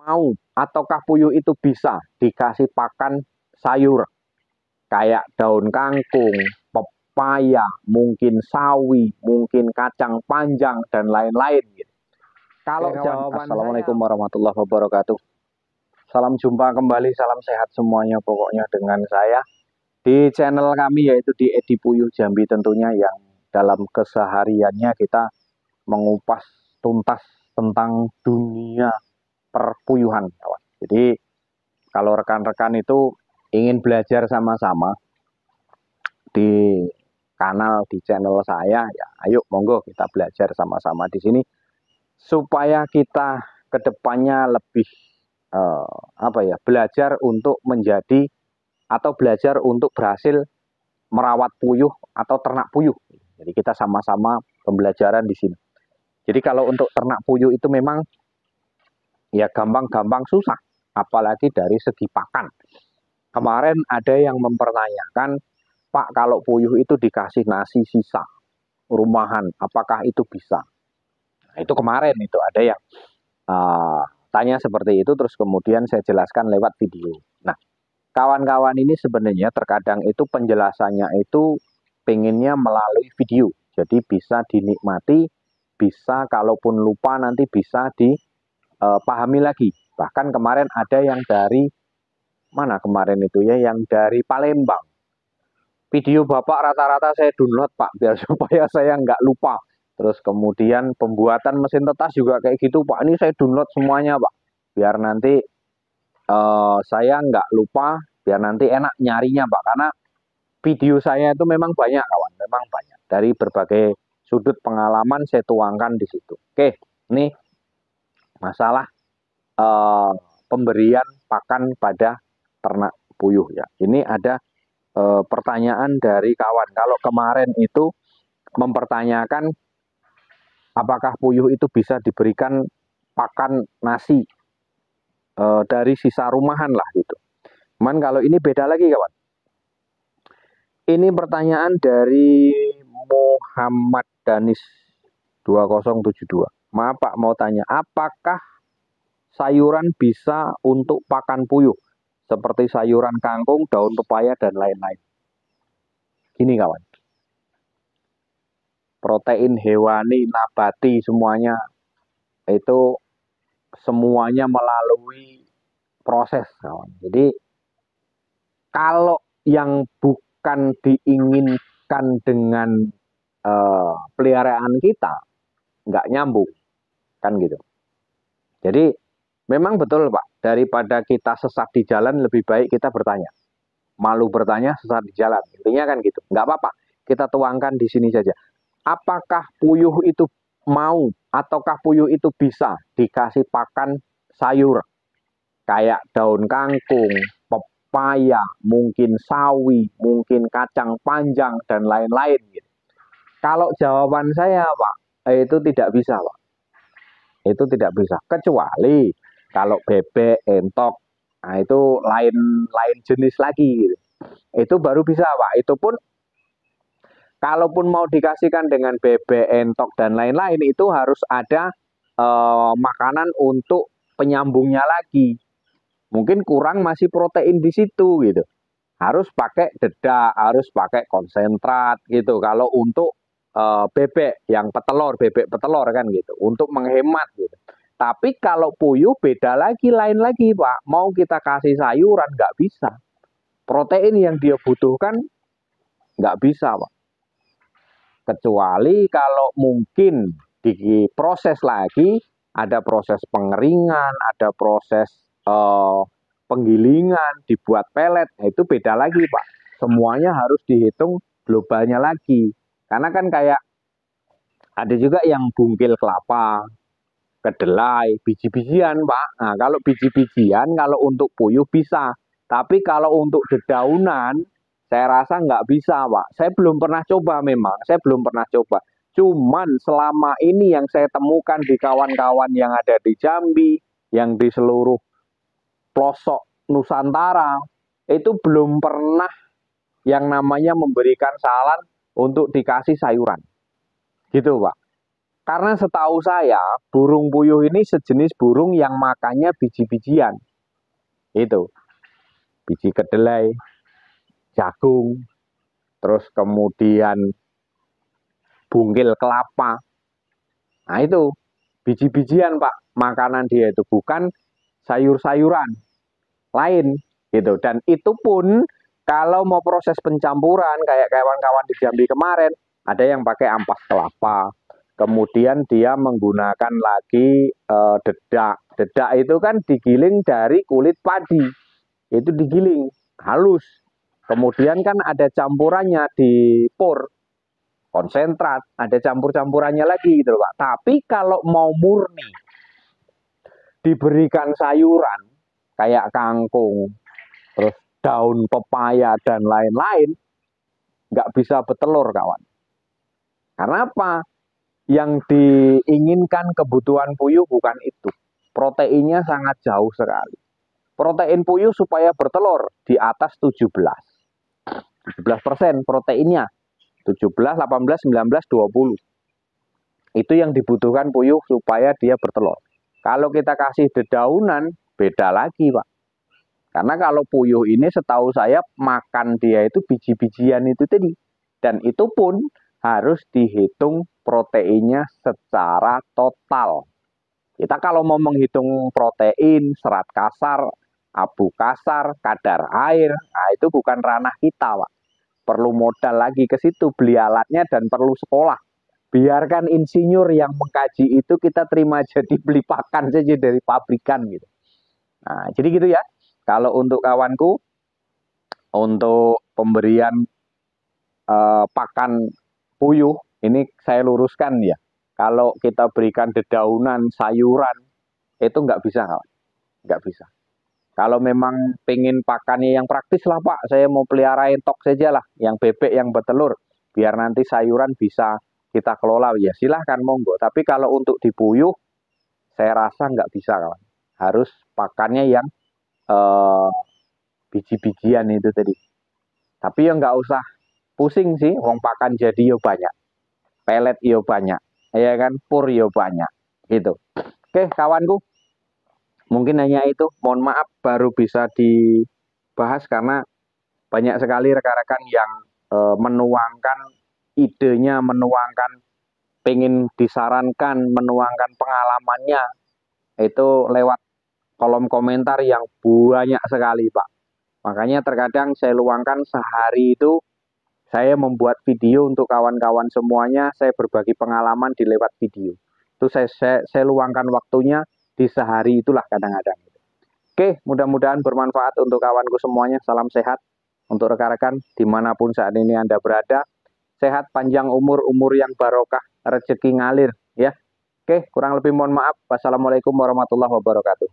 mau ataukah puyuh itu bisa dikasih pakan sayur kayak daun kangkung, pepaya, mungkin sawi, mungkin kacang panjang dan lain-lain gitu. Kalau jawaban Assalamualaikum warahmatullahi wabarakatuh. Salam jumpa kembali, salam sehat semuanya pokoknya dengan saya di channel kami yaitu di Edi Puyuh Jambi tentunya, yang dalam kesehariannya kita mengupas tuntas tentang dunia perpuyuhan, kawan. Jadi kalau rekan-rekan itu ingin belajar sama-sama di di channel saya, ya ayo monggo kita belajar sama-sama di sini supaya kita kedepannya lebih belajar untuk menjadi atau belajar untuk berhasil merawat puyuh atau ternak puyuh. Jadi kita sama-sama pembelajaran di sini. Jadi kalau untuk ternak puyuh itu memang ya gampang-gampang susah, apalagi dari segi pakan. Kemarin ada yang mempertanyakan, Pak, kalau puyuh itu dikasih nasi sisa rumahan, apakah itu bisa? Nah, itu kemarin itu ada yang tanya seperti itu, terus kemudian saya jelaskan lewat video. Nah, kawan-kawan ini sebenarnya terkadang itu penjelasannya itu pengennya melalui video, jadi bisa dinikmati, bisa kalaupun lupa nanti bisa dipahami lagi. Bahkan kemarin ada yang dari mana kemarin itu ya, yang dari Palembang. Video Bapak rata-rata saya download Pak, biar supaya saya nggak lupa. Terus kemudian pembuatan mesin tetas juga kayak gitu Pak, ini saya download semuanya Pak, biar nanti saya nggak lupa, biar nanti enak nyarinya Pak, karena video saya itu memang banyak kawan, memang banyak dari berbagai sudut pengalaman saya tuangkan di situ. Oke, ini masalah pemberian pakan pada ternak puyuh ya. Ini ada pertanyaan dari kawan. Kalau kemarin itu mempertanyakan apakah puyuh itu bisa diberikan pakan nasi dari sisa rumahan lah gitu. Cuman kalau ini beda lagi kawan. Ini pertanyaan dari Muhammad Danis 2072. Maaf Pak, mau tanya, apakah sayuran bisa untuk pakan puyuh seperti sayuran kangkung, daun pepaya dan lain-lain? Gini kawan, protein hewani, nabati semuanya itu semuanya melalui proses kawan. Jadi kalau yang bukan diinginkan dengan peliharaan kita, nggak nyambung kan gitu. Jadi memang betul Pak, daripada kita sesat di jalan lebih baik kita bertanya. Malu bertanya, sesat di jalan, intinya kan gitu. Nggak apa-apa, kita tuangkan di sini saja. Apakah puyuh itu mau ataukah puyuh itu bisa dikasih pakan sayur kayak daun kangkung, pepaya, mungkin sawi, mungkin kacang panjang dan lain-lain gitu. Kalau jawaban saya Pak, itu tidak bisa Pak. Itu tidak bisa, kecuali kalau bebek, entok, nah itu lain jenis lagi gitu. Itu baru bisa Pak. Itu pun kalaupun mau dikasihkan dengan bebek, entok dan lain-lain, itu harus ada makanan untuk penyambungnya lagi. Mungkin kurang masih protein di situ gitu. Harus pakai dedak, harus pakai konsentrat gitu. Kalau untuk bebek yang petelur, bebek petelur kan gitu, untuk menghemat gitu. Tapi kalau puyuh beda lagi, lain lagi Pak. Mau kita kasih sayuran nggak bisa. Protein yang dia butuhkan nggak bisa Pak. Kecuali kalau mungkin diproses lagi, ada proses pengeringan, ada proses penggilingan, dibuat pelet, nah itu beda lagi Pak. Semuanya harus dihitung globalnya lagi. Karena kan kayak ada juga yang bungkil kelapa, kedelai, biji-bijian Pak. Nah kalau biji-bijian, kalau untuk puyuh bisa. Tapi kalau untuk dedaunan, saya rasa nggak bisa Pak. Saya belum pernah coba memang, saya belum pernah coba. Cuman selama ini yang saya temukan di kawan-kawan yang ada di Jambi, yang di seluruh pelosok Nusantara, itu belum pernah yang namanya memberikan saran untuk dikasih sayuran. Gitu Pak. Karena setahu saya, burung puyuh ini sejenis burung yang makannya biji-bijian. Itu, biji kedelai, jagung, terus kemudian bungkil kelapa. Nah itu, biji-bijian Pak, makanan dia itu bukan sayur-sayuran lain gitu. Dan itu pun kalau mau proses pencampuran kayak kawan-kawan di Jambi kemarin, ada yang pakai ampas kelapa. Kemudian dia menggunakan lagi dedak. Dedak itu kan digiling dari kulit padi. Itu digiling halus. Kemudian kan ada campurannya di pur, konsentrat, ada campur-campurannya lagi gitu Pak. Tapi kalau mau murni diberikan sayuran kayak kangkung, terus daun pepaya dan lain-lain, nggak bisa bertelur kawan. Karena apa? Yang diinginkan kebutuhan puyuh bukan itu. Proteinnya sangat jauh sekali. Protein puyuh supaya bertelur di atas 17% proteinnya. 17, 18, 19, 20. Itu yang dibutuhkan puyuh supaya dia bertelur. Kalau kita kasih dedaunan, beda lagi Pak. Karena kalau puyuh ini setahu saya makan dia itu biji-bijian itu tadi. Dan itu pun harus dihitung proteinnya secara total. Kita kalau mau menghitung protein, serat kasar, abu kasar, kadar air, nah itu bukan ranah kita, Pak. Perlu modal lagi ke situ, beli alatnya dan perlu sekolah. Biarkan insinyur yang mengkaji itu kita terima jadi beli pakan saja dari pabrikan gitu. Nah, jadi gitu ya. Kalau untuk kawanku, untuk pemberian pakan puyuh, ini saya luruskan ya. Kalau kita berikan dedaunan, sayuran, itu nggak bisa, kawan. Nggak bisa. Kalau memang pengen pakannya yang praktis lah Pak, saya mau pelihara entok saja lah, yang bebek, yang bertelur, biar nanti sayuran bisa kita kelola, ya silahkan monggo. Tapi kalau untuk dipuyuh, saya rasa nggak bisa kawan. Harus pakannya yang biji-bijian itu tadi. Tapi ya nggak usah pusing sih, wong pakan jadi yo banyak, pelet yo banyak, ya kan, pur yo banyak, gitu. Oke kawanku, mungkin hanya itu. Mohon maaf baru bisa dibahas karena banyak sekali rekan-rekan yang menuangkan idenya, menuangkan pengen disarankan, menuangkan pengalamannya itu lewat kolom komentar yang banyak sekali Pak. Makanya terkadang saya luangkan sehari itu saya membuat video untuk kawan-kawan semuanya, saya berbagi pengalaman di lewat video. Itu saya luangkan waktunya di sehari itulah kadang-kadang. Oke, mudah-mudahan bermanfaat untuk kawanku semuanya. Salam sehat untuk rekan-rekan dimanapun saat ini Anda berada. Sehat, panjang umur, umur yang barokah, rezeki ngalir. Ya, oke, kurang lebih mohon maaf. Wassalamualaikum warahmatullahi wabarakatuh.